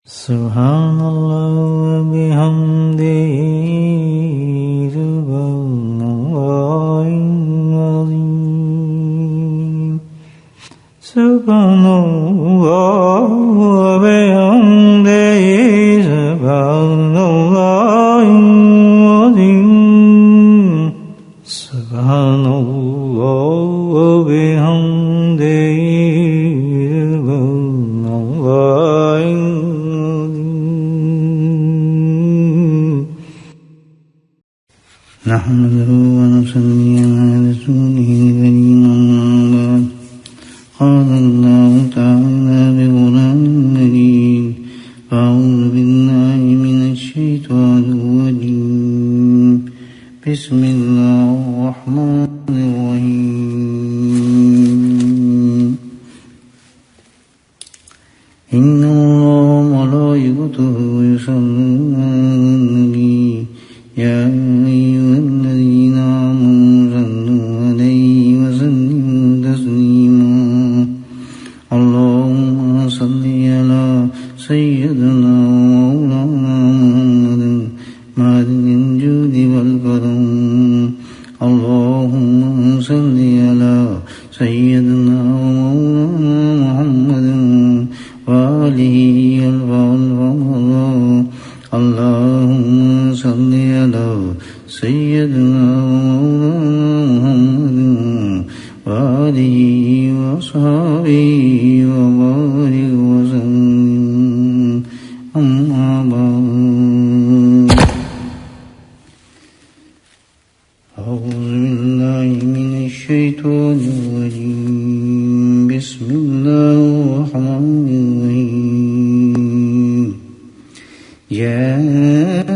سبحان اللہ وبحمدہ سبحان اللہ العظیم سبحان اللہ وبحمدہ سبحان اللہ العظیم سبحان اللہ وبحمدہ نحمده ونصلي على رسوله الكريم أما بعد قال الله تعالى بقرآن مجيد أعوذ بالله من الشيطان الرجيم بسم الله الرحمن الرحيم إن الله وملائكته يصلون على النبي يا أيها الذين آمنوا صلوا عليه وسلموا تسليما اللهم صل على سيدنا ومولانا محمد معدن الجود والكرم اللهم صل على سيدنا ومولانا محمد وآله الفضل اللهم صل على سيدنا ومولانا محمد وآله وصحبه وبارك وسلم أما بعد أعوذ بالله من الشيطان الرجيم بسم الله الرحمن الرحيم يا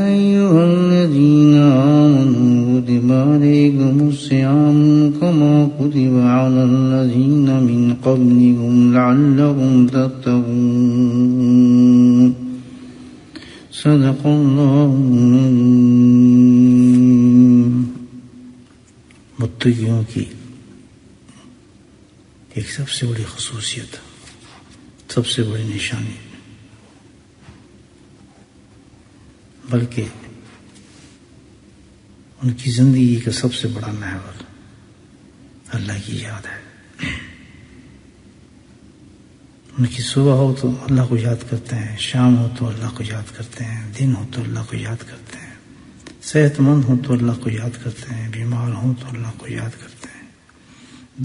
أيها الذين آمنوا كتب عليكم الصيام كما كتب على الذين من قبلكم لعلكم تتقون صدق الله العظيم. متقیوں کی ایک سب سے بڑی خصوصیت، سب سے بڑی نشانی، بلکہ ان کی زندگی کا سب سے بڑا محور اللہ کی یاد ہے. ان کی صبح ہو تو اللہ کو یاد کرتے ہیں، شام ہو تو اللہ کو یاد کرتے ہیں، دن ہو تو اللہ کو یاد کرتے ہیں، صحت مند ہو تو اللہ کو یاد کرتے ہیں، بیمار ہو تو اللہ کو یاد کرتے ہیں،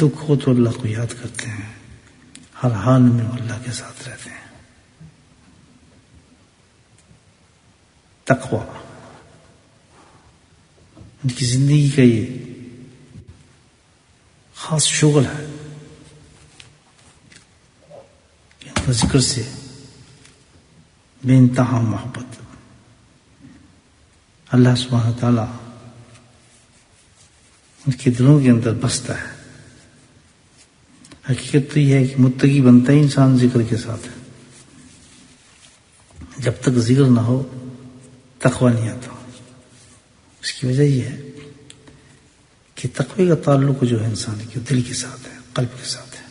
دکھ ہو تو اللہ کو یاد کرتے ہیں، ہر حال میں وہ اللہ کے ساتھ رہتے ہیں. تقوی ان کی زندگی کا یہ خاص شغل ہے کہ ان کا ذکر سے بے انتہا محبت اللہ سبحانہ تعالیٰ ان کے دلوں کے اندر بستا ہے. حقیقت تو یہ ہے کہ متقی بنتا ہی انسان ذکر کے ساتھ ہے. جب تک ذکر نہ ہو تقوی نہیں آتا. اس کی وجہ یہ ہے کہ تقوی کا تعلق جو ہے انسان کے دل کے ساتھ ہے، قلب کے ساتھ ہے.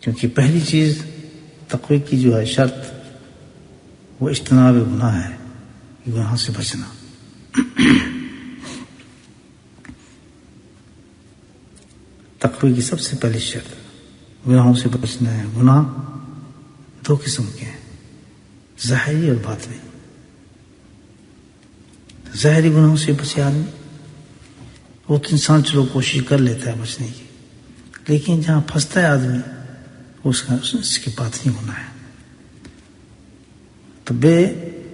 کیونکہ پہلی چیز تقوی کی جو ہے شرط وہ اجتناب گناہ ہے، گناہ سے بچنا. تقوی کی سب سے پہلی شرط گناہوں سے بچنا ہے. گناہ دو قسم کے ہیں، ظاہری اور باطنی. ظاہری گناہوں سے بچے آدمی وہ تو انسان چلو کوشش کر لیتا ہے بچنے کی، لیکن جہاں پھنستا ہے آدمی اس کے باطنی گناہ ہے. تو بے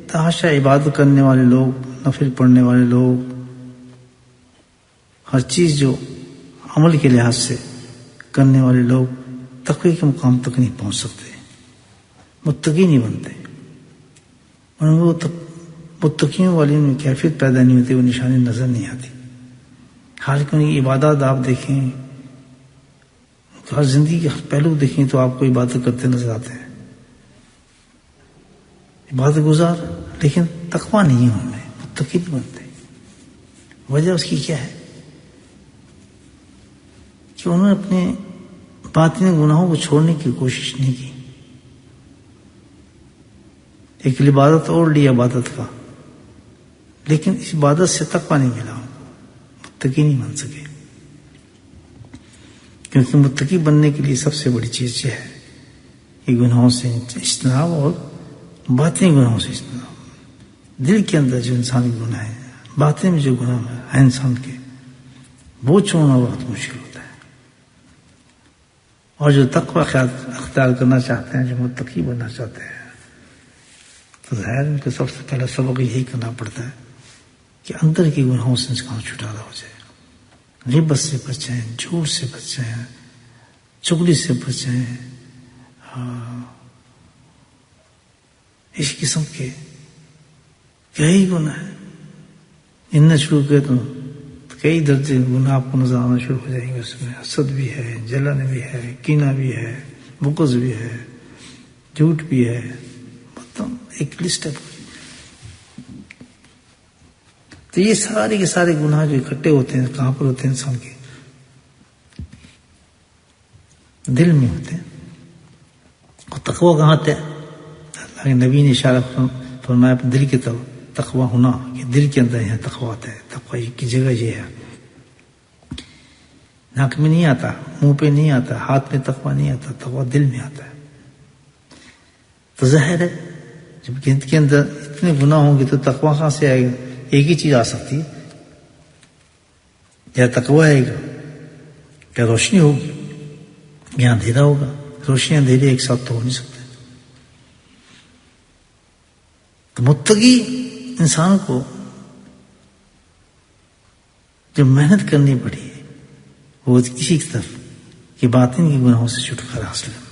تحاشا عبادت کرنے والے لوگ، نفل پڑھنے والے لوگ، ہر چیز جو عمل کے لحاظ سے کرنے والے لوگ تقوی کے مقام تک نہیں پہنچ سکتے، متقی نہیں بنتے. ان کو متقیوں والی ان میں کیفیت پیدا نہیں ہوتی، وہ نشانی نظر نہیں آتی. حالانکہ ان کی عبادات آپ دیکھیں، ہر زندگی کے پہلو دیکھیں تو آپ کو عبادت کرتے نظر آتے ہیں، عبادت گزار، لیکن تقوی نہیں ہے ان میں، متقی نہیں بنتے. وجہ اس کی کیا ہے کہ انہوں نے اپنے باطنی گناہوں کو چھوڑنے کی کوشش نہیں کی. ایک عبادت اور لی عبادت کا، لیکن اس عبادت سے تقویٰ نہیں ملا، متقی نہیں بن سکے. کیونکہ متقی بننے کے لیے سب سے بڑی چیز یہ ہے کہ گناہوں سے اجتناب اور باطنی گناہوں سے اجتناب. دل کے اندر جو انسان کے گناہ ہے، باطن میں جو گناہ ہے انسان کے، وہ چھوڑنا بہت مشکل ہوتا ہے. اور جو تقویٰ اختیار کرنا چاہتے ہیں، جو متقی بننا چاہتے ہیں، تو ظاہر ان کو سب سے پہلا سبق یہی کرنا پڑتا ہے کہ اندر کے گناہوں سے انسان چھٹکارا ہو جائے. غیبت سے بچیں، جھوٹ سے بچیں، چغلی سے بچیں، اس قسم کے کئی گناہ ہیں. ان نے شروع کیا تو کئی درجے گناہ آپ کو نظر آنا شروع ہو جائیں گے. اس میں حسد بھی ہے، جلن بھی ہے، کینہ بھی ہے، بغض بھی ہے، جھوٹ بھی ہے، مطلب ایک لسٹ ہے. تو یہ سارے کے سارے گناہ جو اکٹھے ہوتے ہیں کہاں پر ہوتے ہیں؟ انسان کے دل میں ہوتے ہیں. اور تقویٰ کہاں آتا ہے؟ اللہ کے نبی نے اشارہ فرمایا دل کی طرف تقویٰ ہونا، کہ دل کے اندر یہاں تقویٰ آتا ہے. تقویٰ کی جگہ یہ ہے، ناک میں نہیں آتا، منہ پہ نہیں آتا، ہاتھ میں تقویٰ نہیں آتا، تقویٰ دل میں آتا ہے. تو ظاہر ہے جب گند کے اندر اتنے گناہ ہوں گے تو تقویٰ کہاں سے آئے گا؟ ایک ہی چیز آ سکتی ہے، یا تقویٰ آئے گا، یا روشنی ہوگی، یا اندھیرا ہوگا. روشنی اندھیرے ایک ساتھ تو ہو نہیں سکتے. تو متقی انسان کو جو محنت کرنی پڑی ہے وہ اسی کی طرف کہ باطن کے گناہوں سے چھٹکارا حاصل کرنا.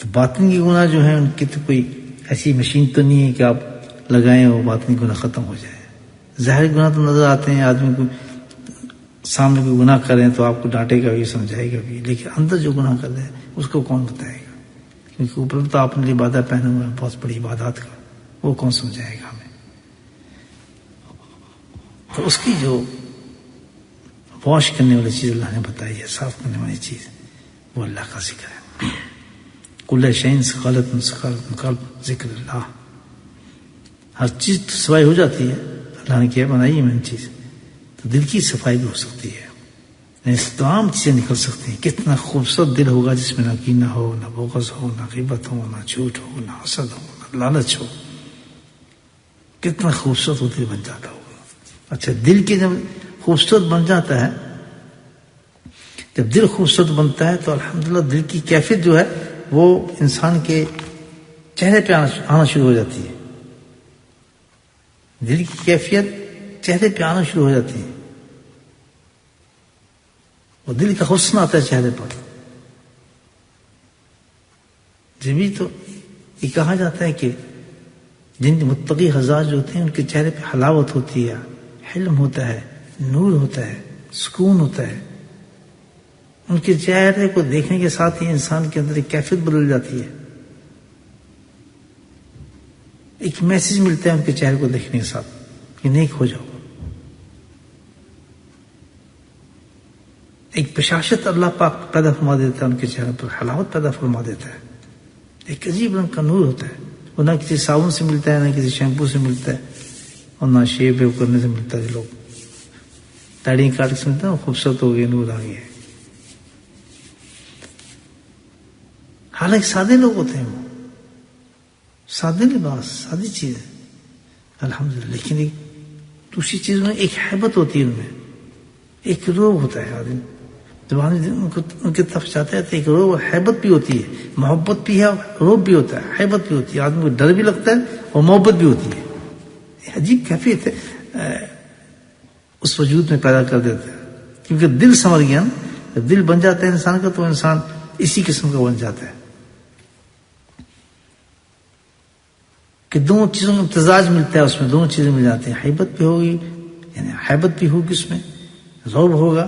تو باطن کے گناہ جو ہیں ان کی تو کوئی ایسی مشین تو نہیں ہے کہ آپ لگائیں اور باطن گناہ ختم ہو جائے. ظاہر گناہ تو نظر آتے ہیں، آدمی کو سامنے کوئی گناہ کریں تو آپ کو ڈانٹے گا بھی، سمجھائے گا بھی، لیکن اندر جو گناہ کر رہے ہیں اس کو کون بتائے گا؟ کیونکہ اوپر تو آپ نے لبادہ پہنا ہوا ہے بہت بڑی عبادات کا، وہ کون سمجھائے گا ہمیں؟ تو اس کی جو واش کرنے والی چیز اللہ نے بتائی ہے، صاف کرنے والی چیز، وہ اللہ کا ذکر ہے. کل شیء ثقلت قلب ذکر اللہ. ہر چیز تو صفائی ہو جاتی ہے، اللہ نے کیا بنائی ہے میں چیز، تو دل کی صفائی بھی ہو سکتی ہے. تمام چیزیں نکل سکتی ہیں. کتنا خوبصورت دل ہوگا جس میں نہ کینہ ہو، نہ بغض ہو، نہ غیبت ہو، نہ جھوٹ ہو، نہ حسد ہو، نہ لالچ ہو. کتنا خوبصورت وہ دل بن جاتا ہوگا. اچھا، دل کے جب خوبصورت بن جاتا ہے، جب دل خوبصورت بنتا ہے تو الحمدللہ دل کی کیفیت جو ہے وہ انسان کے چہرے پہ آنا شروع ہو جاتی ہے. دل کی کیفیت چہرے پہ آنا شروع ہو جاتی ہے. وہ دل کا حسن آتا ہے چہرے پر. جبھی تو یہ کہا جاتا ہے کہ جن متقی حضرات جو ہوتے ہیں ان کے چہرے پہ حلاوت ہوتی ہے، حلم ہوتا ہے، نور ہوتا ہے، سکون ہوتا ہے. ان کے چہرے کو دیکھنے کے ساتھ ہی انسان کے اندر ایک کیفیت بدل جاتی ہے. ایک میسج ملتا ہے ان کے چہرے کو دیکھنے کے ساتھ کہ نیک ہو جاؤ. ایک بشاشت اللہ پاک پیدا فرما دیتا ہے ان کے چہرے پر، حلاوت پیدا فرما دیتا ہے. ایک عجیب رنگ کا نور ہوتا ہے. وہ نہ کسی صابن سے ملتا ہے، نہ کسی شیمپو سے ملتا ہے، اور نہ شیو ویو کرنے سے ملتا ہے. لوگ داڑھی کاٹ کے سمجھتے ہیں خوبصورت ہو گئے، نور آ گیا. حالانکہ سادے لوگ ہوتے ہیں، وہ سادے لباس، سادی چیز ہے الحمدللہ. لیکن ایک دوسری چیز میں ایک حیبت ہوتی ہے، ان میں ایک روب ہوتا ہے. آدمی جب ان کی طرف چاہتے ہیں تو ایک روب، حیبت بھی ہوتی ہے، محبت بھی ہے، روب بھی ہوتا ہے، حیبت بھی ہوتی ہے. آدمی کو ڈر بھی لگتا ہے اور محبت بھی ہوتی ہے. عجیب کیفیت ہے اس وجود میں پیدا کر دیتا ہے. کیونکہ دل سنور گیا نا، جب دل بن جاتا ہے انسان کا تو انسان اسی قسم کا بن جاتا ہے کہ دونوں چیزوں میں امتزاج ملتا ہے. اس میں دونوں چیزیں مل جاتی ہیں. حیبت بھی ہوگی، یعنی حیبت بھی ہوگی، اس میں روب ہوگا،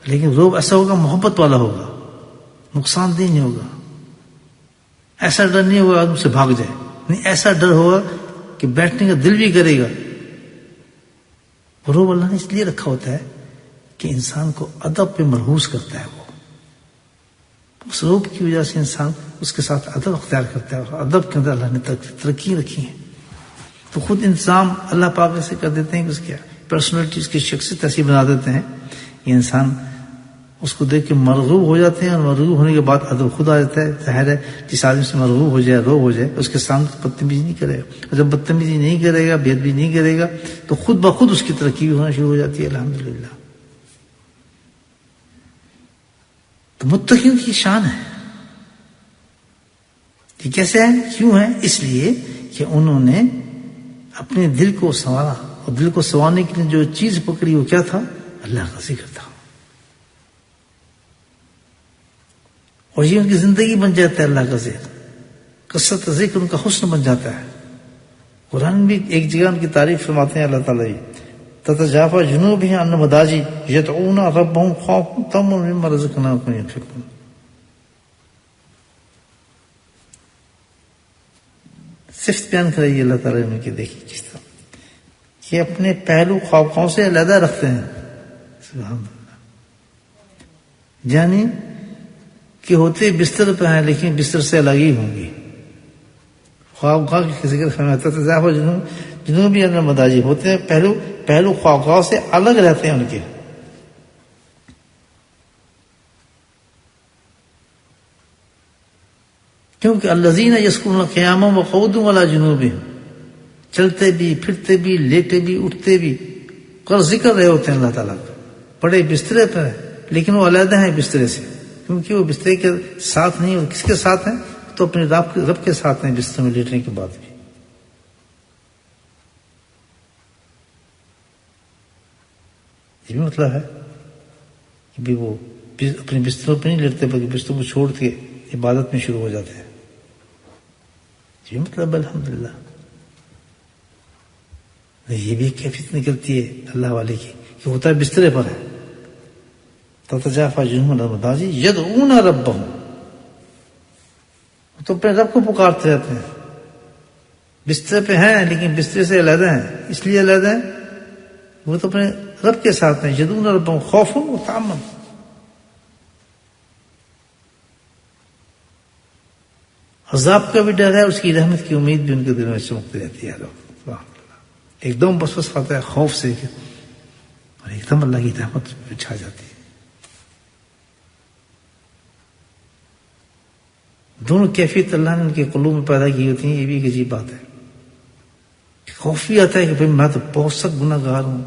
لیکن روب ایسا ہوگا محبت والا ہوگا، نقصان دہ نہیں ہوگا. ایسا ڈر نہیں ہوگا آدمی سے بھاگ جائے، نہیں، ایسا ڈر ہوگا کہ بیٹھنے کا دل بھی کرے گا روب اللہ نے اس لیے رکھا ہوتا ہے کہ انسان کو ادب پہ مرہوس کرتا ہے. وہ اس روب کی وجہ سے انسان اس کے ساتھ ادب اختیار کرتا ہے، اور ادب کے اندر اللہ نے ترقی رکھی ہے. تو خود انتظام اللہ پاک سے کر دیتے ہیں کہ اس کی پرسنالٹی، اس کی شخصیت ایسی بنا دیتے ہیں کہ انسان اس کو دیکھ کے مرغوب ہو جاتے ہیں، اور مرغوب ہونے کے بعد ادب خود آ جاتا ہے. ظاہر ہے جس آدمی سے مرغوب ہو جائے، روب ہو جائے، اس کے سامنے بدتمیزی نہیں کرے گا. اور جب بدتمیزی نہیں کرے گا، بے ادبی نہیں کرے گا، تو خود بخود اس کی ترقی بھی ہونا شروع ہو جاتی ہے. الحمدللہ. تو متقین کی شان ہے. یہ کیسے ہے؟ کیوں ہے؟ اس لیے کہ انہوں نے اپنے دل کو سنوارا، اور دل کو سنوارنے کے لیے جو چیز پکڑی وہ کیا تھا؟ اللہ کا ذکر تھا. اور یہ ان کی زندگی بن جاتا ہے. اللہ کا ذکر، کثرت ذکر ان کا حسن بن جاتا ہے. قرآن بھی ایک جگہ ان کی تعریف فرماتے ہیں اللہ تعالیٰ، تتجافی جنوبہم عن المضاجع یدعون ربہم خوفا وطمعا ومما رزقناہم ینفقون. صفت بیان کرائی اللہ تعالیٰ نے کہ دیکھیے کس طرح کہ اپنے پہلو خوابوں سے علیحدہ رکھتے ہیں. سبحان اللہ. یعنی کہ ہوتے بستر پہ ہیں لیکن بستر سے الگ ہی ہوں گے. خوابگاہ کی ذکر فرماتا ہے تتجافی جنوبہم عن المضاجع، ہوتے ہیں پہلو خوابگاہ سے الگ رہتے ہیں ان کے. کیونکہ الذین یذکرون قیاما وقعودا وعلی جنوبہم، چلتے بھی، پھرتے بھی، لیٹے بھی، اٹھتے بھی، اور ذکر رہے ہوتے ہیں اللہ تعالیٰ کا. بڑے بسترے پر ہیں لیکن وہ علیحدہ ہیں بسترے سے، کیونکہ وہ بسترے کے ساتھ نہیں. اور کس کے ساتھ ہیں؟ تو اپنے رب کے ساتھ ہیں بستر میں لیٹنے کے بعد بھی. یہ بھی مطلب ہے کہ بھی وہ اپنے بستروں پہ نہیں لیٹتے بلکہ بستروں کو چھوڑ کے عبادت میں شروع ہو جاتے ہیں. یہ مطلب الحمدللہ. یہ بھی کیفیت نکلتی ہے اللہ والے کی کہ ہوتا ہے بسترے پر ہے. تتجافی جنوبہم عن المضاجع یدعون ربہم، تو اپنے رب کو پکارتے رہتے ہیں. بسترے پہ ہیں لیکن بسترے سے علیحدہ ہیں. اس لیے علیحدہ ہیں وہ تو اپنے رب کے ساتھ ہیں. یدعون ربہم خوفا وطمعا، عذاب کا بھی ڈر ہے، اس کی رحمت کی امید بھی ان کے دلوں میں چمکتی رہتی ہے. ایک دم بس آتا ہے خوف سے اور ایک دم اللہ کی رحمت چھا جاتی ہے. دونوں کیفیت اللہ نے ان کے قلوب میں پیدا کی ہوتی ہیں. یہ بھی ایک عجیب بات ہے. خوف بھی آتا ہے کہ بھئی میں تو بہت سخت گناہ گار ہوں،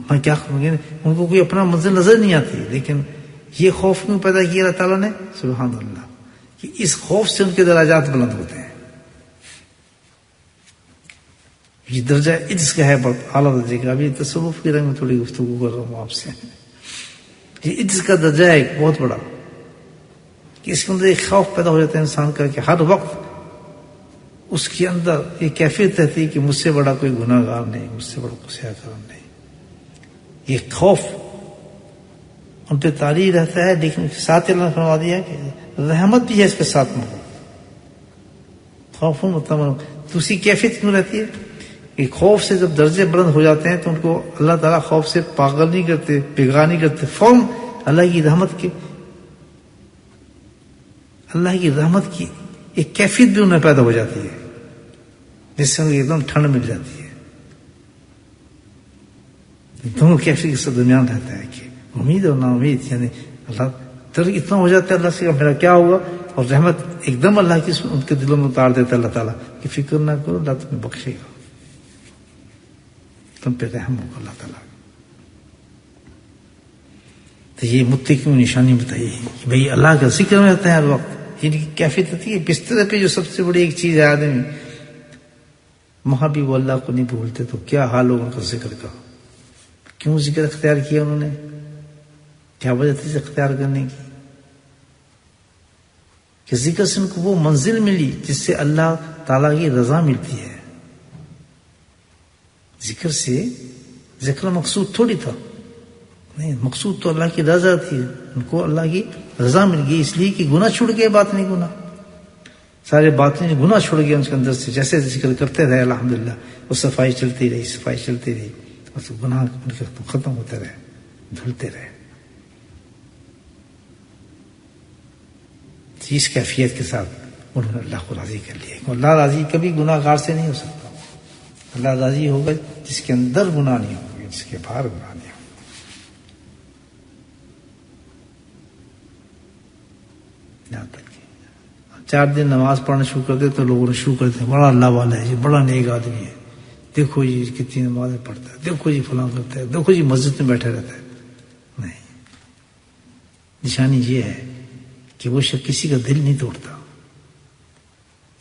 میں کیا کروں گی. ان کو کوئی اپنا منزل نظر نہیں آتی، لیکن یہ خوف کیوں پیدا کیا اللہ تعالیٰ نے؟ سبحان اللہ. کہ اس خوف سے ان کے درجات بلند ہوتے ہیں. یہ درجہ عجز کا ہے، بہت اعلیٰ درجے کا. ابھی تصوف کی رنگ میں تھوڑی گفتگو کر رہا ہوں آپ سے. یہ عجز کا درجہ ہے ایک بہت بڑا، کہ اس کے اندر ایک خوف پیدا ہو جاتا ہے انسان کا کہ ہر وقت اس کے اندر یہ کیفیت رہتی ہے کہ مجھ سے بڑا کوئی گناہ گار نہیں، مجھ سے بڑا کوئی سیاہ کار نہیں. یہ خوف ان پہ طاری رہتا ہے، لیکن ساتھ اللہ نے فرما دیا کہ رحمت بھی ہے اس کے ساتھ میں. خوف دوسری کیفیت کیوں رہتی ہے کہ خوف سے جب درجے بلند ہو جاتے ہیں تو ان کو اللہ تعالیٰ خوف سے پاگل نہیں کرتے، بگاڑ نہیں کرتے. فوراً اللہ کی رحمت کی ایک کیفیت بھی انہیں پیدا ہو جاتی ہے، جس سے انہیں ایک دم ٹھنڈ مل جاتی ہے. دونوں کیفیت کے درمیان رہتا ہے کہ امید اور نا امید. یعنی اللہ درد اتنا ہو جاتا ہے اللہ سے کہ میرا کیا ہوگا، اور رحمت ایک دم اللہ کی ان کے دلوں میں اتار دیتا ہے اللہ تعالیٰ کہ فکر نہ کرو، اللہ تمہیں بخشے گا، تم پہ رحم ہوگا اللہ تعالیٰ. تو یہ متقی کی نشانی بتائی ہے کہ بھئی اللہ کا ذکر میں رہتا ہے ہر وقت. ان کی کیفیت ہوتی ہے بستر پہ جو سب سے بڑی ایک چیز ہے آدمی، وہاں بھی وہ اللہ کو نہیں بھولتے. تو کیا حال ہوگا ان کا ذکر کا؟ کیوں ذکر اختیار کیا انہوں نے؟ کیا وجہ تھی اختیار کرنے کی؟ کہ ذکر سے ان کو وہ منزل ملی جس سے اللہ تعالیٰ کی رضا ملتی ہے. ذکر سے ذکر مقصود تھوڑی تھا، نہیں، مقصود تو اللہ کی رضا تھی. ان کو اللہ کی رضا مل گئی اس لیے کہ گناہ چھوڑ گئے، بات نہیں گناہ، سارے باتیں گناہ چھوڑ گئے ان کے اندر سے. جیسے ذکر کرتے رہے الحمدللہ، وہ صفائی چلتی رہی. بس گناہ ان کے ختم ہوتے رہے، دھلتے رہے. اس کیفیت کے ساتھ انہوں نے اللہ کو راضی کر لیا. اللہ راضی کبھی گناہ گار سے نہیں ہو سکتا. اللہ راضی ہوگا جس کے اندر گناہ نہیں ہوگی، جس کے باہر گناہ نہیں ہوگا. یہاں تک 4 دن نماز پڑھنا شروع کرتے تو لوگوں نے شروع کرتے بڑا اللہ والا ہے جی، بڑا نیک آدمی ہے، دیکھو جی کتنی نمازیں پڑھتا ہے، دیکھو جی فلاں کرتا ہے، دیکھو جی مسجد میں بیٹھا رہتا ہے. نہیں، نشانی یہ ہے کہ وہ شخص کسی کا دل نہیں توڑتا،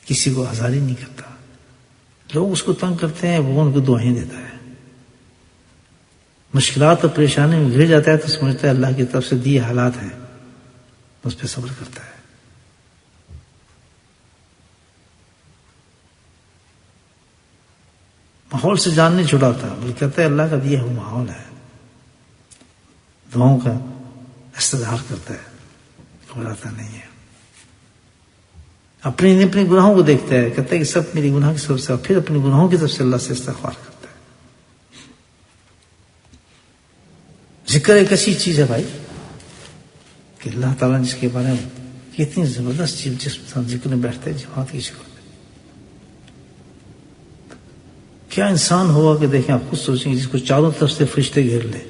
کسی کو آزاری نہیں کرتا. لوگ اس کو تنگ کرتے ہیں، وہ ان کو دعائیں دیتا ہے. مشکلات اور پریشانی میں گر جاتا ہے تو سمجھتا ہے اللہ کی طرف سے دیے حالات ہیں، اس پہ صبر کرتا ہے. ماحول سے جان نہیں چھڑاتا، بلکہ کہتا ہے اللہ کا دیا ہوا ماحول ہے. دعاؤں کا استظہار کرتا ہے، گھبراتا نہیں ہے. اپنے گناہوں کو دیکھتا ہے، کہتا ہے کہ سب میری گناہ کی سبب سے، پھر اپنے گناہوں کی طرف سے اللہ سے استغفار کرتا ہے. ذکر ایک ایسی چیز ہے بھائی کہ اللہ تعالیٰ نے جس کے بارے میں کتنی زبردست چیز، جس ذکر میں بیٹھتا ہے جماعت کی شکل میں. کیا انسان ہوگا کہ دیکھیں، آپ خود سوچیں گے، جس کو چاروں طرف سے فرشتے گھیر لیں.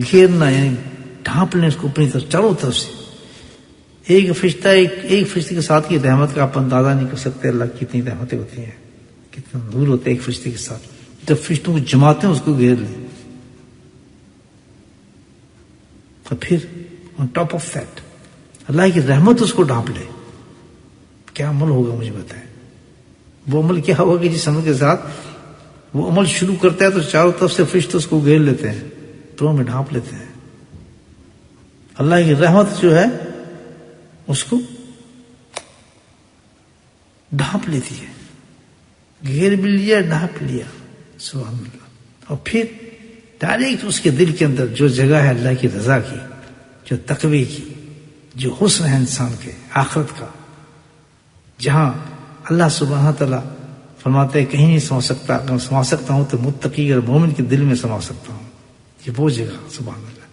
گھیرنا یعنی ڈھانپ لیں اس کو اپنی طرف، چاروں طرف سے. ایک فرشتے کے ساتھ کی رحمت کا آپ اندازہ نہیں کر سکتے. اللہ کی کتنی رحمتیں ہوتی ہیں، کتنا نور ہوتا ہے ایک فرشتے کے ساتھ. جب فرشتوں کو جماتے ہیں اس کو گھیر لیں، اور پھر آن ٹاپ آف دیٹ اللہ کی رحمت اس کو ڈھانپ لے. کیا عمل ہوگا مجھے بتائیں. وہ عمل کیا ہوگا کہ جس عمل کے ساتھ وہ عمل شروع کرتا ہے تو چاروں طرف سے فرشتے اس کو گھیر لیتے ہیں، پروں میں ڈھانپ لیتے ہیں. اللہ کی رحمت جو ہے اس کو ڈھانپ لیتی ہے. گھیر بھی لیا، ڈھانپ لیا. سبحان اللہ. اور پھر ڈائریکٹ اس کے دل کے اندر جو جگہ ہے اللہ کی رضا کی، جو تقوی کی، جو حسن ہے انسان کے آخرت کا، جہاں اللہ سبحانہ تعالیٰ فرماتے ہیں کہیں نہیں سمجھ سکتا، اگر سما سکتا ہوں تو متقی اور مومن کے دل میں سما سکتا ہوں. یہ وہ جگہ سبحان اللہ،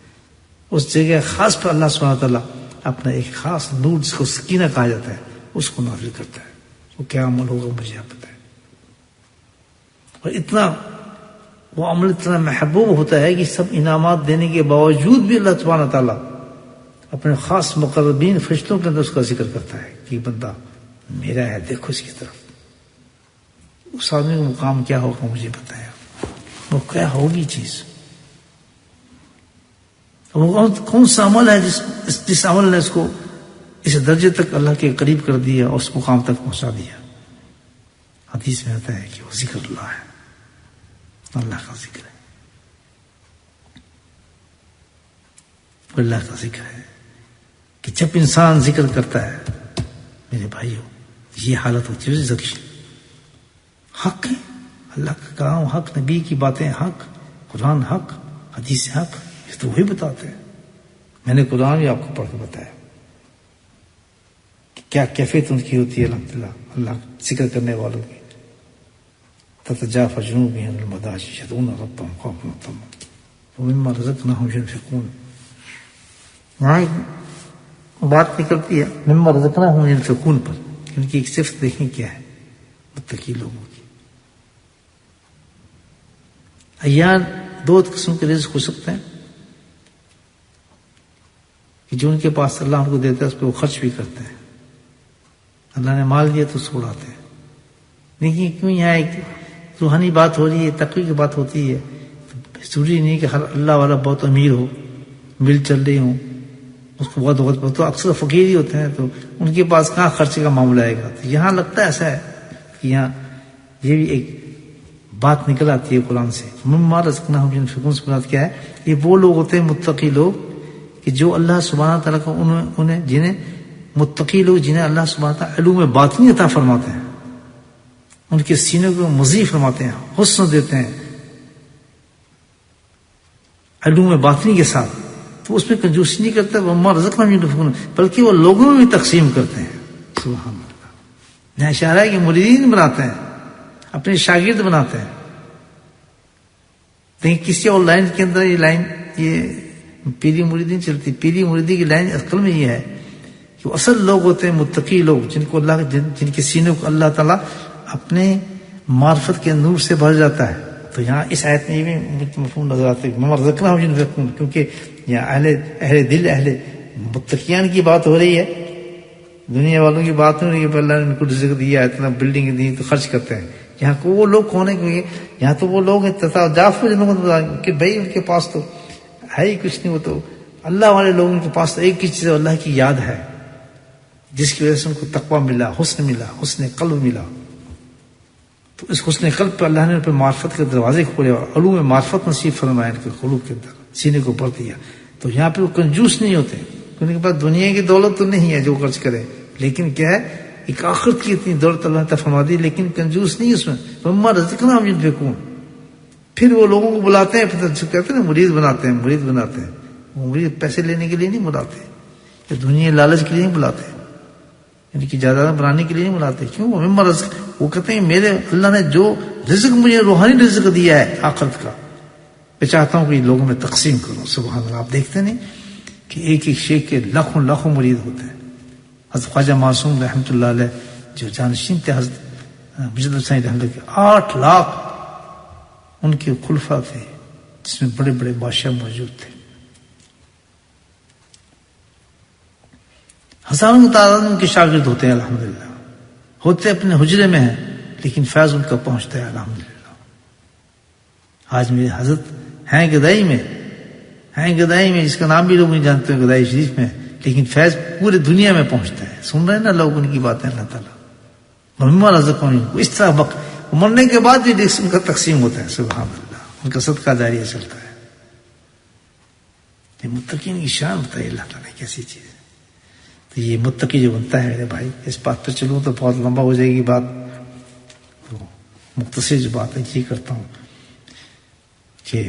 اس جگہ خاص پر اللہ سبحانہ تعالیٰ اپنا ایک خاص نور جس کو سکینہ کہا جاتا ہے اس کو نازل کرتا ہے. وہ کیا عمل ہوگا مجھے آپ بتائیں. اور اتنا وہ عمل اتنا محبوب ہوتا ہے کہ سب انعامات دینے کے باوجود بھی اللہ سبحانہ تعالیٰ اپنے خاص مقربین فرشتوں کے اندر اس کا ذکر کرتا ہے کہ بندہ میرا ہے، دیکھو اس کی طرف. اس آدمی کا مقام کیا ہوگا مجھے بتایا، وہ کیا ہوگی چیز. وہ کون سا عمل ہے جس عمل نے اس کو اس درجے تک اللہ کے قریب کر دیا اور اس مقام تک پہنچا دیا. حدیث میں آتا ہے کہ وہ ذکر اللہ ہے، اللہ کا ذکر ہے. اللہ کا ذکر ہے کہ جب انسان ذکر کرتا ہے میرے بھائیوں، یہ حالت ہوتی ہے ذکر. حق ہے، اللہ کا کلام حق، نبی کی باتیں حق، قرآن حق، حدیث حق. یہ تو وہی بتاتے ہیں. میں نے قرآن بھی آپ کو پڑھ کے بتایا کہ کیا کیفیت ان کی ہوتی ہے. الحمدللہ اللہ ذکر کرنے والوں کی. تتجافى جنوبهم عن المضاجع يدعون ربهم خوفا وطمعا ومما رزقناهم ينفقون. وہاں بات نکلتی ہے مما رزقناهم ينفقون پر. ان کی ایک صفت دیکھیں کیا ہے متقی لوگوں کی. عیان دو قسم کے رزق ہو سکتے ہیں کہ جو ان کے پاس اللہ ان کو دیتا ہے اس پہ وہ خرچ بھی کرتے ہیں. اللہ نے مال دیا تو چھوڑاتے ہیں. دیکھیے کیوں یہاں ایک روحانی بات ہو رہی ہے، تقوی کی بات ہوتی ہے. ضروری نہیں کہ ہر اللہ والا بہت امیر ہو، مل چل رہی ہوں، اس کو بہت وقت تو اکثر فقیر ہی ہوتے ہیں تو ان کے پاس کہاں خرچے کا معاملہ آئے گا. تو یہاں لگتا ہے ایسا ہے کہ یہاں یہ بھی ایک بات نکل آتی ہے قرآن سے. مما رزقناہم ينفقون سے مراد کیا ہے؟ یہ وہ لوگ ہوتے ہیں متقی لوگ کہ جو اللہ سبحانہ تعالیٰ کو انہیں جنہیں متقی لوگ جنہیں اللہ سبحانہ تعالیٰ علوم باطنی عطا فرماتے ہیں، ان کے سینوں کو مزید فرماتے ہیں، حسن دیتے ہیں علوم باطنی کے ساتھ. تو اس میں کنجوسی نہیں کرتے، مما رزقناہم ينفقون، بلکہ وہ لوگوں میں بھی تقسیم کرتے ہیں. سبحان اللہ. یہاں اشارہ ہے کہ مریدین بناتے ہیں، اپنے شاگرد بناتے ہیں. لیکن کسی اور لائن کے اندر یہ لائن، یہ پیری مریدی نہیں چلتی. پیری مریدی کی لائن اصل میں یہ ہے کہ اصل لوگ ہوتے ہیں متقی لوگ، جن کو اللہ، جن کے سینوں کو اللہ تعالیٰ اپنے معرفت کے نور سے بھر جاتا ہے. تو یہاں اس آیت میں یہ بھی مفہوم نظر آتا ہے کہ مما رزقناہم ينفقون، کیونکہ یہاں اہل دل، اہل متقیان کی بات ہو رہی ہے، دنیا والوں کی بات نہیں ہو رہی ہے. اللہ نے ان کو رزق دیا، اتنا بلڈنگ دی تو خرچ کرتے ہیں. یہاں کو وہ لوگ کون ہے؟ کیونکہ یہاں تو وہ لوگ ہیں تتجاف جن لوگوں کو کہ بھائی ان کے پاس تو ہے ہی کچھ نہیں، وہ تو اللہ والے لوگوں کے پاس تو ایک ہی چیز ہے، اللہ کی یاد ہے، جس کی وجہ سے ان کو تقویٰ ملا، حسن ملا، حسن قلب ملا. تو اس حسن قلب پہ اللہ نے ان پہ معرفت کے دروازے کھولے اور علوم معرفت نصیب فرمایا، ان کے قلوب کے اندر سینے کو بھر دیا. تو یہاں پہ وہ کنجوس نہیں ہوتے، ان کے پاس دنیا کی دولت تو نہیں ہے جو خرچ کرے، لیکن کیا ہے ایک آخرت کی اتنی دولت اللہ نے فرما دی، لیکن کنجوس نہیں اس میں. مما رزقناہم ينفقون. پھر وہ لوگوں کو بلاتے ہیں، پھر کہتے ہیں مرید بناتے ہیں، مرید بناتے ہیں. وہ مرید پیسے لینے کے لیے نہیں بلاتے، یا دنیا لالچ کے لیے نہیں بلاتے، یعنی کہ جائیداد بنانے کے لیے نہیں بلاتے. کیوں؟ مما رزق، وہ کہتے ہیں میرے اللہ نے جو رزق مجھے روحانی رزق دیا ہے آخرت کا، میں چاہتا ہوں کہ لوگوں میں تقسیم کروں. سبحان اللہ. آپ دیکھتے نہیں کہ ایک ایک شیخ کے لاکھوں لاکھوں مرید ہوتے ہیں. حضرت خواجہ معصوم رحمۃ اللہ علیہ جو جانشین تھے حضرت مجد حسین رحمۃ اللہ کے، 8 لاکھ ان کے خلفاء تھے، جس میں بڑے بڑے بادشاہ موجود تھے. ہزاروں کی تعداد میں ان کے شاگرد ہوتے ہیں الحمدللہ، ہوتے اپنے حجرے میں ہیں، لیکن فیض ان کا پہنچتا ہے الحمدللہ. آج میرے حضرت ہیں گدائی میں، جس کا نام بھی لوگ نہیں جانتے ہیں، گدائی شریف میں، لیکن فیض پورے دنیا میں پہنچتا ہے. سن رہے ہیں نا لوگ ان کی باتیں اللہ تعالیٰ. مما رزقناہم، اس طرح مرنے کے بعد بھی ان کا تقسیم ہوتا ہے. سبحان اللہ. ان کا صدقہ جاریہ چلتا ہے. یہ متقین کی شان بتائی اللہ تعالیٰ کیسی چیز ہے. تو یہ متقی جو بنتا ہے میرے بھائی، اس بات پہ چلوں تو بہت لمبا ہو جائے گی بات. مختصر جو بات ہے یہ کرتا ہوں کہ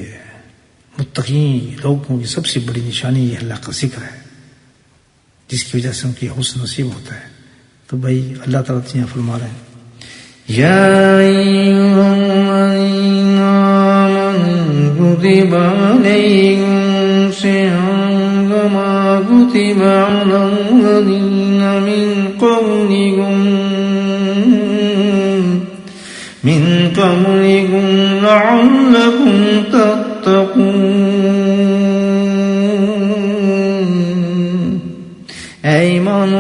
متقین لوگوں کی سب سے بڑی نشانی یہ اللہ کا ذکر ہے، جس کی وجہ سے ان کی حسن نصیب ہوتا ہے. تو بھائی اللہ تعالیٰ یہاں فرما رہے ہیں یا ایھا الذین آمنوا کتب علیکم الصیام کما کتب علی الذین من قبلکم لعلکم تتقون. ایمان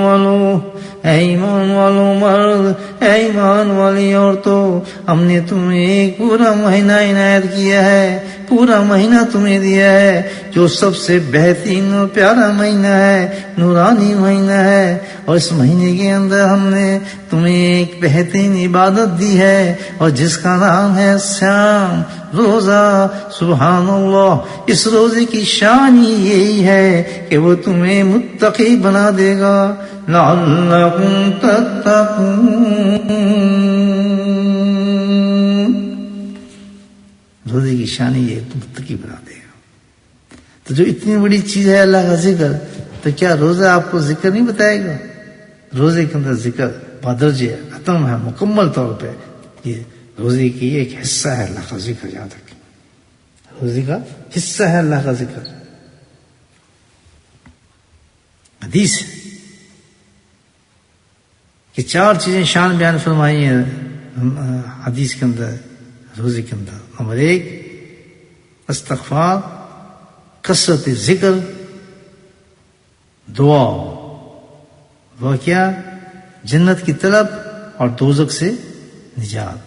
والو مرد، ایمان والی عورتوں، ہم نے تمہیں ایک پورا مہینہ عنایت کیا ہے، پورا مہینہ تمہیں دیا ہے جو سب سے بہترین اور پیارا مہینہ ہے، نورانی مہینہ ہے. اور اس مہینے کے اندر ہم نے تمہیں ایک بہترین عبادت دی ہے، اور جس کا نام ہے صیام، روزہ. سبحان اللہ. اس روزے کی شان ہی یہی ہے کہ وہ تمہیں متقی بنا دے گا. لعلکم تتقون. روزے کی شان ہی یہ متقی بنا دے گا. تو جو اتنی بڑی چیز ہے اللہ کا ذکر، تو کیا روزہ آپ کو ذکر نہیں بتائے گا؟ روزے کے اندر ذکر بادرجے ختم ہے مکمل طور پہ. یہ روزے کی ایک حصہ ہے اللہ کا ذکر. یاد رکھیں روزے کا حصہ ہے اللہ کا ذکر. حدیث کہ 4 چیزیں شان بیان فرمائی ہیں حدیث کے اندر روزے کے اندر. نمبر 1 استغفار، کثرت ذکر، دعا کیا؟ جنت کی طلب اور دوزخ سے نجات.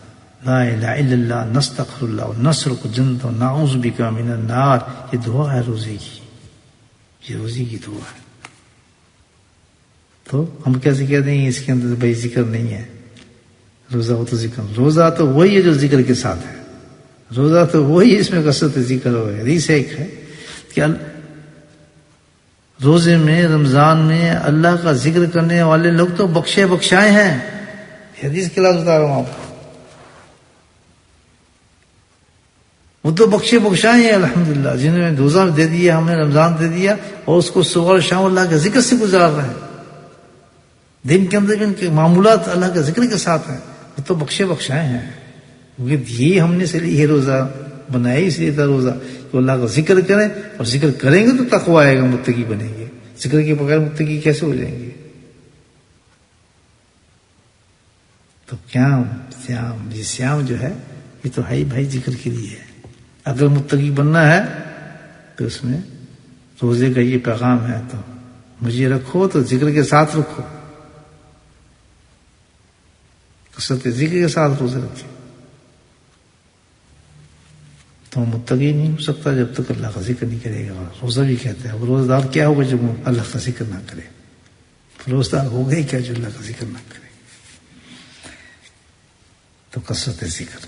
لا الہ الا اللہ، نستغفر اللہ ونسلک جنت ونعوذ بک من النار. یہ دعا ہے روزے کی، یہ روزے کی دعا ہے. تو ہم کیسے کہتے ہیں اس کے اندر بھائی ذکر نہیں ہے؟ روزہ ہو تو ذکر. روزہ تو وہی ہے جو ذکر کے ساتھ ہے. روزہ تو وہی اس میں کثرت ذکر ہو. حدیث ایک ہے کہ روزے میں، رمضان میں اللہ کا ذکر کرنے والے لوگ تو بخشے بخشائے ہیں. حدیث کے لفظ بتا رہا ہوں آپ کو. وہ تو بخشے بخشائے ہیں الحمدللہ، جنہوں نے روزہ دے دیا، ہم نے رمضان دے دیا، اور اس کو صبح اور شام اللہ کے ذکر سے گزار رہے ہیں. دن کے اندر بھی ان کے معمولات اللہ کے ذکر کے ساتھ ہیں. وہ تو بخشے بخشائے ہیں. کیونکہ یہ ہم نے سے یہ روزہ بنایا ہی اس لیے تھا روزہ کہ اللہ کا ذکر کریں، اور ذکر کریں گے تو تقویٰ آئے گا، متقی بنیں گے. ذکر کے بغیر متقی کیسے ہو جائیں گے؟ تو قیام سیام جو ہے یہ تو ہے ہی بھائی ذکر کے لیے ہے. اگر متقی بننا ہے تو اس میں روزے کا یہ پیغام ہے، تو مجھے رکھو تو ذکر کے ساتھ رکھو، کثرت ذکر کے ساتھ روزے رکھے. تو متقی نہیں ہو سکتا جب تک اللہ کا ذکر نہیں کرے گا. روزہ بھی کہتے ہیں، روزہ دار کیا ہوگا جب اللہ کا ذکر نہ کرے؟ روزہ دار ہوگا ہی کیا جو اللہ کا ذکر نہ کرے؟ تو کثرت ذکر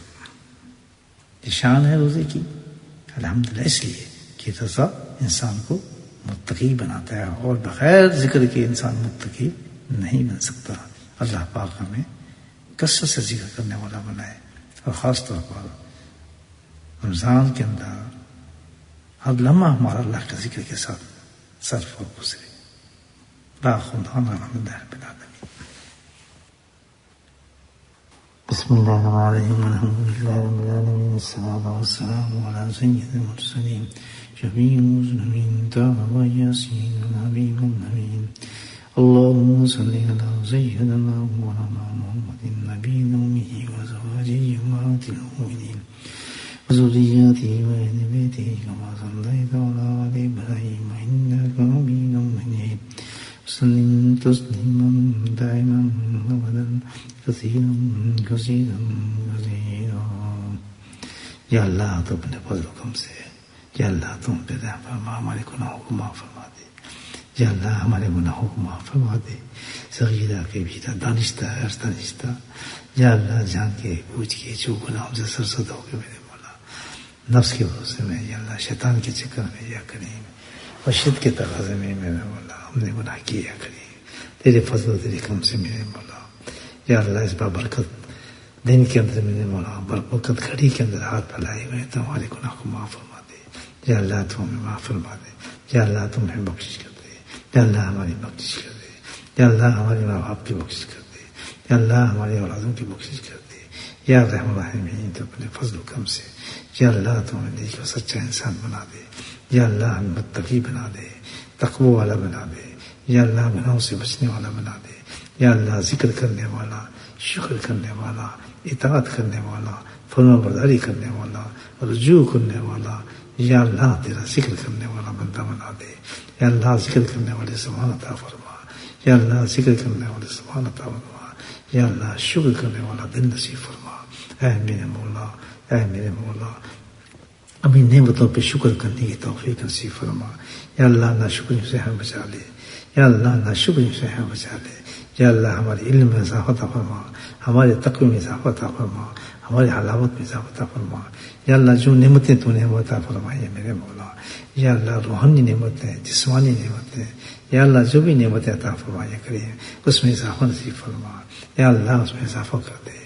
یہ شان ہے روزے کی الحمدللہ، اس لیے کہ روزہ انسان کو متقی بناتا ہے، اور بغیر ذکر کے انسان متقی نہیں بن سکتا. اللہ پاک ہمیں کثرت سے ذکر کرنے والا بنائے، اور خاص طور پر رمضان کے اندر ہر لمحہ ہمارا اللہ کا ذکر کے ساتھ صرف اور گزرے. باخدان الحمدللہ رب العالمین. بسم اللہ الرحمن الرحیم، الحمدللہ رب العالمین، الصلاۃ والسلام علی سید المرسلین، شفیع المذنبین، طه یاسین الحبیب النبی. اللهم صل على سيدنا مولانا محمد النبي الأمي وأزواجه أمهات المؤمنين وذرياته وأهل بيته كما صليت على آل إبراهيم إنك حميد مجيد. وسلم تسليما دائما أبدا كثيرا كثيرا كثيرا. یا اللہ تو اپنے فضل و کرم سے، یا اللہ تم پہ رحم فرما، ہمارے گناہوں کو معاف فرما دے. یا اللہ ہمارے گناہوں کو معاف فرما دے، صغیرہ کبیرہ، دانستہ ارتنستہ. یا اللہ جان کے پوچھ کے جو گناہ ہم سے سرزد ہو کے میرے مولا، نفس کے بھروسے میں، یا اللہ شیطان کے چکر میں، یا کریم وشد کے تقاضے میں میرے مولا ہم نے گناہ کیے. یا کریم تیرے فضل و تیرے کرم سے میرے مولا، یا اللہ اس بار برکت دن کے اندر میرے مولا، برکت گھڑی کے اندر ہاتھ پھیلائے ہوئے تو ہمارے گناہ کو معاف فرما دے. یا اللہ تو ہمیں معاف فرما دے. یا اللہ تم ہمیں بخشش کر دے. یا اللہ ہماری بخشش کر دے. یا اللہ ہمارے ماں باپ کی بخشش کر دے. یا اللہ ہمارے اولادوں کی بخشش کر دے. یا رحم الرحیمین تو اپنے فضل و کرم سے، یا اللہ تو ہمیں نیک و سچا انسان بنا دے. یا اللہ ہمیں متقی بنا دے، تقوی والا بنا دے. یا اللہ گناہوں سے بچنے والا بنا دے. یا اللہ ذکر کرنے والا، شکر کرنے والا، اطاعت کرنے والا، فرما برداری کرنے والا، رجوع کرنے والا. یا اللہ تیرا ذکر کرنے والا بندہ بنا دے. یا اللہ ذکر کرنے والے زبان عطا فرما. یا اللہ ذکر کرنے والے زبان عطا فرما. یا اللہ شکر کرنے والا دل نصیب فرما. اے میرے مولا، اے میرے مولا، اپنی نعمتوں پہ شکر کرنے کی توفیق نصیب فرما. یا اللہ نہ شکر سے ہمیں بچا لے. یا اللہ نہ شکر سے ہمیں بچا لے. یا اللہ ہمارے علم میں اضافہ عطا فرما، ہمارے تقوی میں اضافہ عطا فرما، ہمارے حلاوت میں اضافہ عطا فرما. یا اللہ جو نعمتیں تو نے عطا فرمائی ہے میرے مولا، یا اللہ روحانی نعمتیں، جسمانی نعمتیں، یا اللہ جو بھی نعمتیں عطا فرمایا کریں اس میں اضافہ نصیب فرما. یا اللہ اس میں اضافہ کر دے.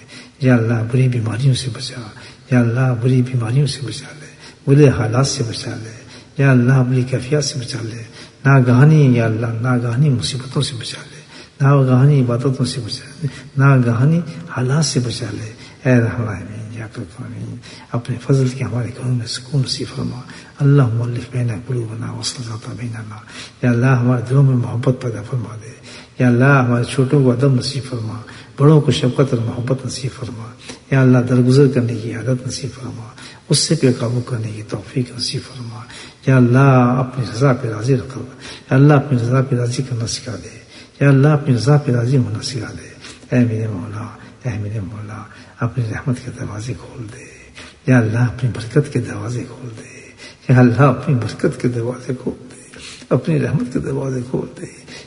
یا اللہ بری بیماریوں سے بچا. یا اللہ بری بیماریوں سے بچا لے، برے حالات سے بچا لے. یا اللہ بری کیفیات سے بچا لے، ناگہانی، یا اللہ ناگہانی مصیبتوں سے بچا لے، ناگہانی عبادتوں سے بچا لے، ناگہانی حالات سے بچا لے. اے رحم الرحیمین یا کریم اپنے فضل کے ہمارے گھروں میں سکون نصیب فرما. اللہ مؤلف بین قلوبنا واصلح ذات بیننا. یا اللہ ہمارے دلوں میں محبت پیدا فرما دے. یا اللہ ہمارے چھوٹوں کو ادب نصیب فرما، بڑوں کو شفقت اور محبت نصیب فرما. یا اللہ درگزر کرنے کی عادت نصیب فرما، اس سے پہ قابو کرنے کی توفیق نصیب فرما. یا اللہ اپنی رضا پہ راضی رکھو. یا اللہ اپنی رضا پہ راضی کرنا سکھا دے. یا اللہ اپنی رضا پہ راضی ہونا سکھا دے. اے میرے مولا، اے میرے مولا اپنی رحمت کے دروازے کھول دے. یا اللہ اپنی برکت کے دروازے کھول دے. یا اللہ اپنی برکت کے دروازے کھول دے، اپنی رحمت کے دروازے کھول دے.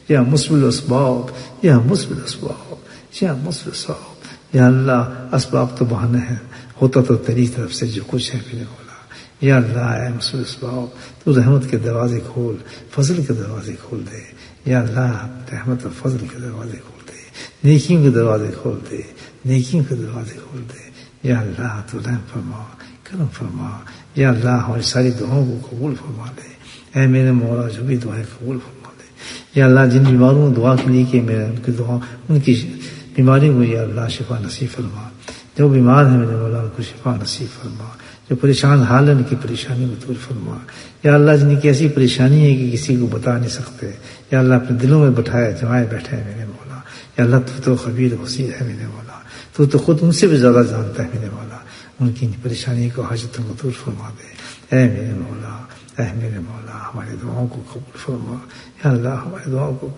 یا مسبل اسباب، یا مسبل اسباب، یا مسبل اسباب. یا اللہ اسباب تو بہانے ہیں، ہوتا تو تیری طرف سے جو کچھ ہے میرے مولا. یا اللہ اے مسبل اسباب تو رحمت کے دروازے کھول، فضل کے دروازے کھول دے. یا اللہ رحمت اور فضل کے دروازے کھول دے، نیکیوں کے دروازے کھول دے، نیکیوں کے دروازے کھول دے. یا اللہ تو رحم فرما، کرم فرما. یا اللہ ہماری ساری دعاؤں کو قبول فرما لے. اے میرے مولا جو بھی دعائیں قبول فرما لے. یا اللہ جن بیماروں میں دعا کے لیے کہ میرے ان کی دعا، ان کی بیماریوں کو یا اللہ شفا نصیب فرما. جو بیمار ہیں میرے مولا ان کو شفا نصیب فرما. جو پریشان حال ہے ان کی پریشانی کو دور فرما. یا اللہ جن کی ایسی پریشانی ہے کہ کسی کو بتا نہیں سکتے، یا اللہ اپنے دلوں میں بٹھائے جمائے بیٹھے ہیں میرے مولا. یا اللہ تو خبیر بصیر ہے میرے مولا، تو خود ان سے بھی زیادہ جانتا ہے میرے مولا. ان کی پریشانی کو حاجتوں کو دور فرما دے. اے میرے مولا، اے میرے مولا، ہماری دعاؤں کو قبول فرما. یا اللہ ہماری دعاؤں کو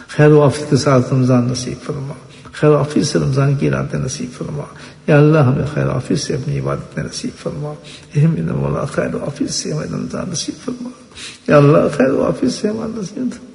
خیر و عافیت کے ساتھ رمضان نصیب فرما. خیر و عافیت سے رمضان کی راتیں نصیب فرما. یا اللہ ہمیں خیر و عافیت سے اپنی عبادت میں نصیب فرما. اے میرے مولا خیر و عافیت سے ہمیں رمضان نصیب فرما. یا اللہ خیر و عافیت سے ہمارا نصیب فرما.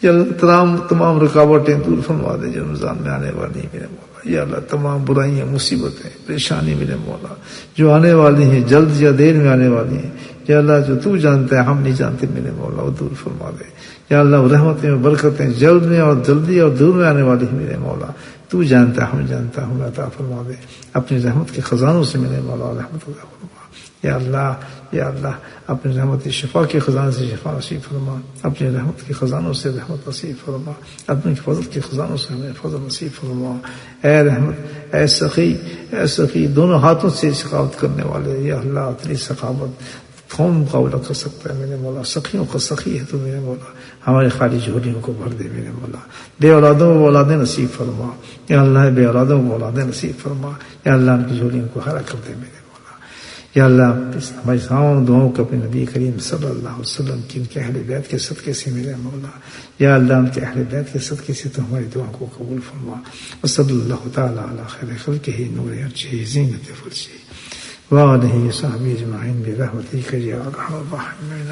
یا اللہ تمام رکاوٹیں دور فرما دے جو رمضان میں آنے والی ہیں میرے مولا. یا اللہ تمام برائیاں مصیبتیں پریشانی میرے مولا جو آنے والی ہیں جلد یا دیر میں آنے والی ہیں، یا اللہ جو تو جانتا ہے ہم نہیں جانتے میرے مولا، وہ دور فرما دے. یا اللہ رحمتیں و برکتیں جلد میں اور جلدی اور دور میں آنے والی ہیں میرے مولا، تو جانتا ہے ہم جانتا ہے، ہمیں عطا فرما دے. اپنی رحمت کے خزانوں سے میرے مولا رحمت عطا فرما. یا اللہ اپنے رحمت شفا کے خزانے سے شفا نصیب فرما. اپنے رحمت کے خزانوں سے رحمت نصیب فرما. اپنے فضل کے خزانوں سے ہمیں فضل نصیب فرما. اے رحمت، اے سخی دونوں ہاتھوں سے سخاوت کرنے والے، یا اللہ تیری سخاوت کون مقابلہ کر سکتا ہے میرے مولا. سخیوں کا سخی ہے تو میرے مولا، ہمارے خالی جھولیوں کو بھر دے میرے مولا. بے اولادوں کو اولادیں نصیب فرما. یا اللہ بے اولادوں کو اولادیں نصیب فرما. یا اللہ ان کی جھولیوں کو ہرا کر دے میرے مولا. یا اللہ ہماری تمام دعاؤں کو اپنے نبی کریم صلی اللہ علیہ وسلم کی ان کے اہل بیت کے صدقے سے میرے مولا، یا اللہ ان کے اہل بیت کے صدقے سے تو ہماری دعاؤں کو قبول فرما. وصلی اللہ تعالی علی خیر خلقہ نور عرشہ زینت فرشہ وآلہ وصحبہ اجمعین برحمتک یا ارحم الراحمین.